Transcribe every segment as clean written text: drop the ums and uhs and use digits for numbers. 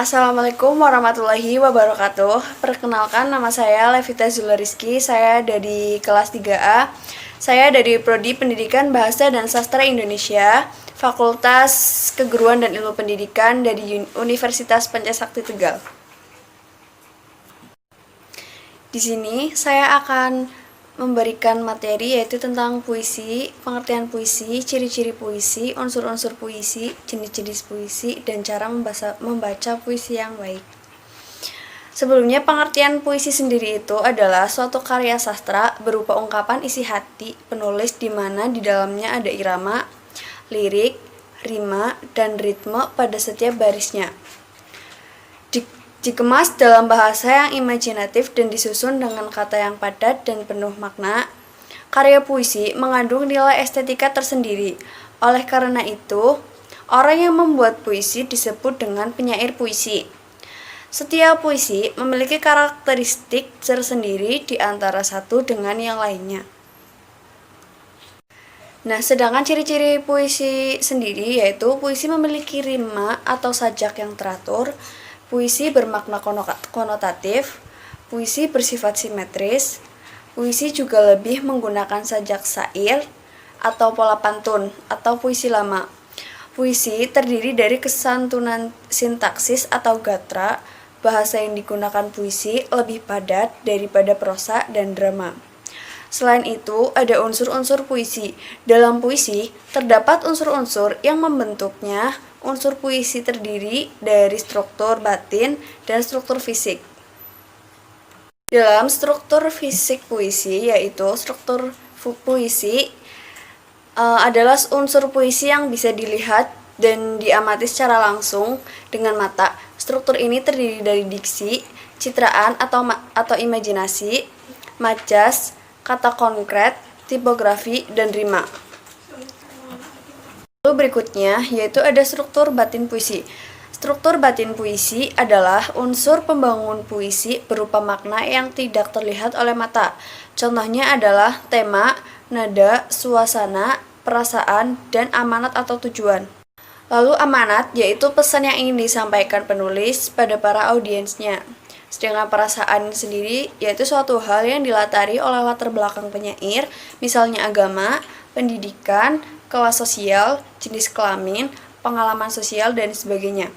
Assalamualaikum warahmatullahi wabarakatuh. Perkenalkan, nama saya Levita Zulariski. Saya dari kelas 3A. Saya dari Prodi Pendidikan Bahasa dan Sastra Indonesia, Fakultas Keguruan dan Ilmu Pendidikan dari Universitas Pancasakti Tegal. Di sini saya akan memberikan materi yaitu tentang puisi, pengertian puisi, ciri-ciri puisi, unsur-unsur puisi, jenis-jenis puisi, dan cara membaca puisi yang baik. Sebelumnya, pengertian puisi sendiri itu adalah suatu karya sastra berupa ungkapan isi hati penulis di mana di dalamnya ada irama, lirik, rima, dan ritme pada setiap barisnya. Dikemas dalam bahasa yang imajinatif dan disusun dengan kata yang padat dan penuh makna, karya puisi mengandung nilai estetika tersendiri. Oleh karena itu, orang yang membuat puisi disebut dengan penyair puisi. Setiap puisi memiliki karakteristik tersendiri di antara satu dengan yang lainnya. Nah, sedangkan ciri-ciri puisi sendiri yaitu puisi memiliki rima atau sajak yang teratur, puisi bermakna konotatif, puisi bersifat simetris, puisi juga lebih menggunakan sajak syair atau pola pantun atau puisi lama. Puisi terdiri dari kesantunan sintaksis atau gatra, bahasa yang digunakan puisi lebih padat daripada prosa dan drama. Selain itu, ada unsur-unsur puisi. Dalam puisi, terdapat unsur-unsur yang membentuknya. Unsur puisi terdiri dari struktur batin dan struktur fisik. Dalam struktur fisik puisi, yaitu struktur puisi adalah unsur puisi yang bisa dilihat dan diamati secara langsung dengan mata. Struktur ini terdiri dari diksi, citraan atau imajinasi, majas, kata konkret, tipografi, dan rima. Lalu berikutnya yaitu ada struktur batin puisi. Struktur batin puisi adalah unsur pembangun puisi berupa makna yang tidak terlihat oleh mata. Contohnya adalah tema, nada, suasana, perasaan, dan amanat atau tujuan. Lalu amanat yaitu pesan yang ingin disampaikan penulis pada para audiensnya. Sedangkan perasaan sendiri yaitu suatu hal yang dilatari oleh latar belakang penyair, misalnya agama, pendidikan, kelas sosial, jenis kelamin, pengalaman sosial, dan sebagainya.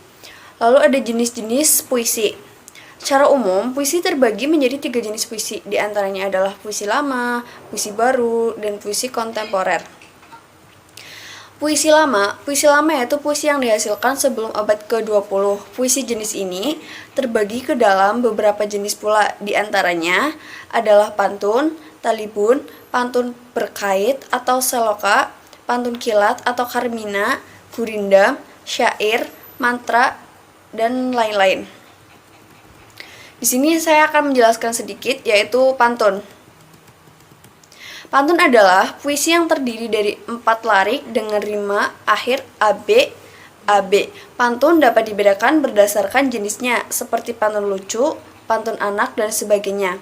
Lalu ada jenis-jenis puisi. Secara umum, puisi terbagi menjadi 3 jenis puisi. Di antaranya adalah puisi lama, puisi baru, dan puisi kontemporer. Puisi lama yaitu puisi yang dihasilkan sebelum abad ke-20. Puisi jenis ini terbagi ke dalam beberapa jenis pula. Di antaranya adalah pantun, talibun, pantun berkait atau seloka, pantun kilat atau karmina, gurindam, syair, mantra, dan lain-lain. Di sini saya akan menjelaskan sedikit yaitu pantun. Pantun adalah puisi yang terdiri dari 4 larik dengan rima akhir AB. Pantun dapat dibedakan berdasarkan jenisnya seperti pantun lucu, pantun anak, dan sebagainya.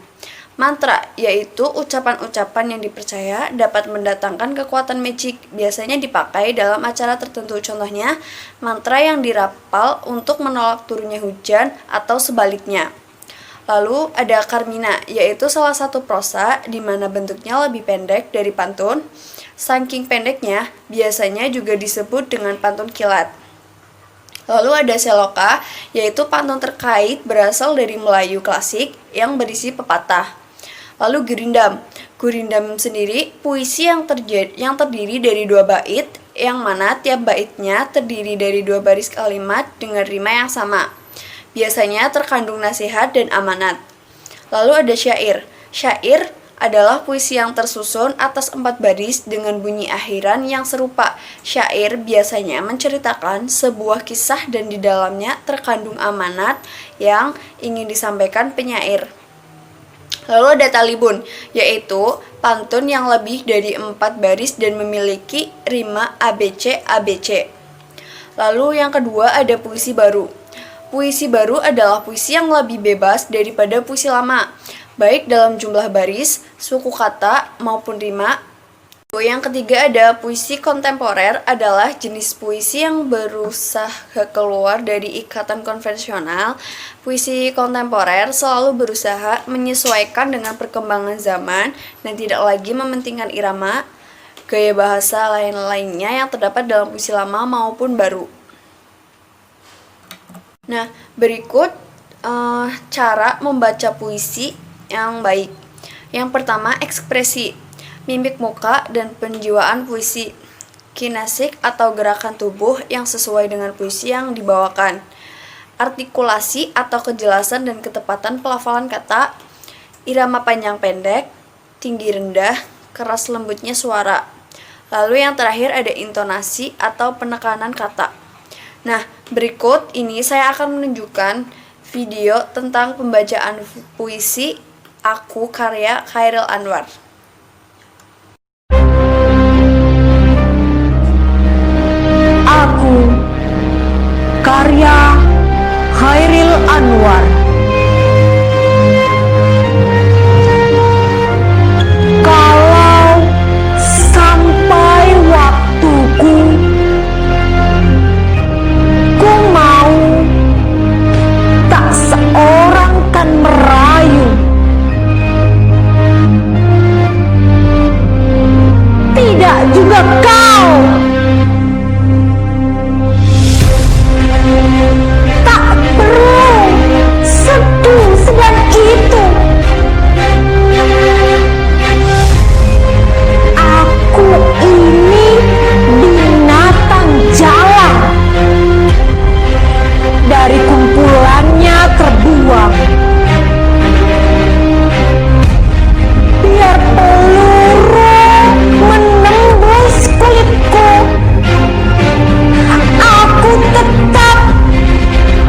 Mantra yaitu ucapan-ucapan yang dipercaya dapat mendatangkan kekuatan magic, biasanya dipakai dalam acara tertentu. Contohnya, mantra yang dirapal untuk menolak turunnya hujan atau sebaliknya. Lalu ada karmina, yaitu salah satu prosa di mana bentuknya lebih pendek dari pantun. Saking pendeknya, biasanya juga disebut dengan pantun kilat. Lalu ada seloka, yaitu pantun terkait berasal dari Melayu klasik yang berisi pepatah. Lalu gurindam sendiri puisi yang terdiri dari 2 bait, yang mana tiap baitnya terdiri dari 2 baris kalimat dengan rima yang sama. Biasanya terkandung nasihat dan amanat. Lalu ada syair. Syair adalah puisi yang tersusun atas 4 baris dengan bunyi akhiran yang serupa. Syair biasanya menceritakan sebuah kisah dan di dalamnya terkandung amanat yang ingin disampaikan penyair. Lalu ada talibun, yaitu pantun yang lebih dari 4 baris dan memiliki rima ABC. Lalu yang kedua ada puisi baru. Puisi baru adalah puisi yang lebih bebas daripada puisi lama, baik dalam jumlah baris, suku kata, maupun rima. Yang ketiga ada puisi kontemporer, adalah jenis puisi yang berusaha keluar dari ikatan konvensional. Puisi kontemporer selalu berusaha menyesuaikan dengan perkembangan zaman dan tidak lagi mementingkan irama, gaya bahasa lain-lainnya yang terdapat dalam puisi lama maupun baru. Nah, berikut cara membaca puisi yang baik. Yang pertama, ekspresi, mimik muka dan penjiwaan puisi, kinasik atau gerakan tubuh yang sesuai dengan puisi yang dibawakan, artikulasi atau kejelasan dan ketepatan pelafalan kata, irama panjang pendek, tinggi rendah, keras lembutnya suara. Lalu yang terakhir ada intonasi atau penekanan kata. Nah, berikut ini saya akan menunjukkan video tentang pembacaan puisi Aku karya Chairil Anwar. Aku karya Chairil Anwar. Kalau sampai waktuku, ku mau tak seorang kan merayu, tidak juga kau. Tak perlu sedih sedang itu. Aku ini binatang jalan, dari kumpulannya terbuang. Biar peluru menembus kulitku, aku tetap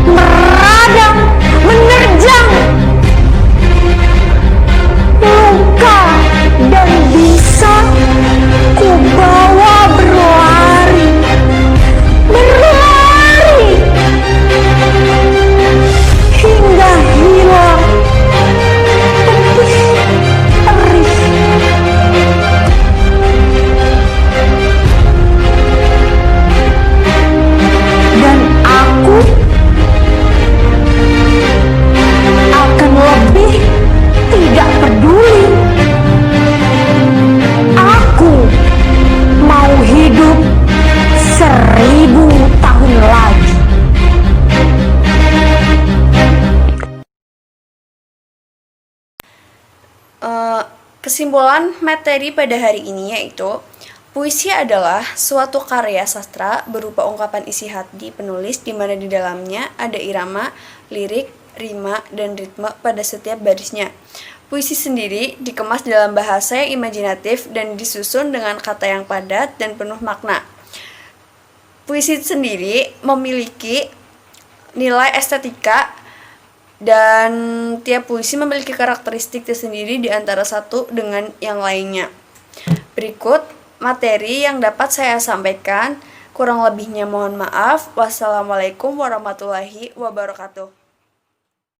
meradang, menerjang luka dan bisa ku bawa berlari, berlari hingga hilang pedih perih. Dan aku akan lebih tidak peduli. Aku mau hidup 1000 tahun lagi. Kesimpulan materi pada hari ini yaitu puisi adalah suatu karya sastra berupa ungkapan isi hati penulis di mana di dalamnya ada irama, lirik, rima, dan ritme pada setiap barisnya. Puisi sendiri dikemas dalam bahasa yang imajinatif dan disusun dengan kata yang padat dan penuh makna. Puisi sendiri memiliki nilai estetika dan tiap puisi memiliki karakteristik tersendiri di antara satu dengan yang lainnya. Berikut materi yang dapat saya sampaikan. Kurang lebihnya mohon maaf. Wassalamualaikum warahmatullahi wabarakatuh.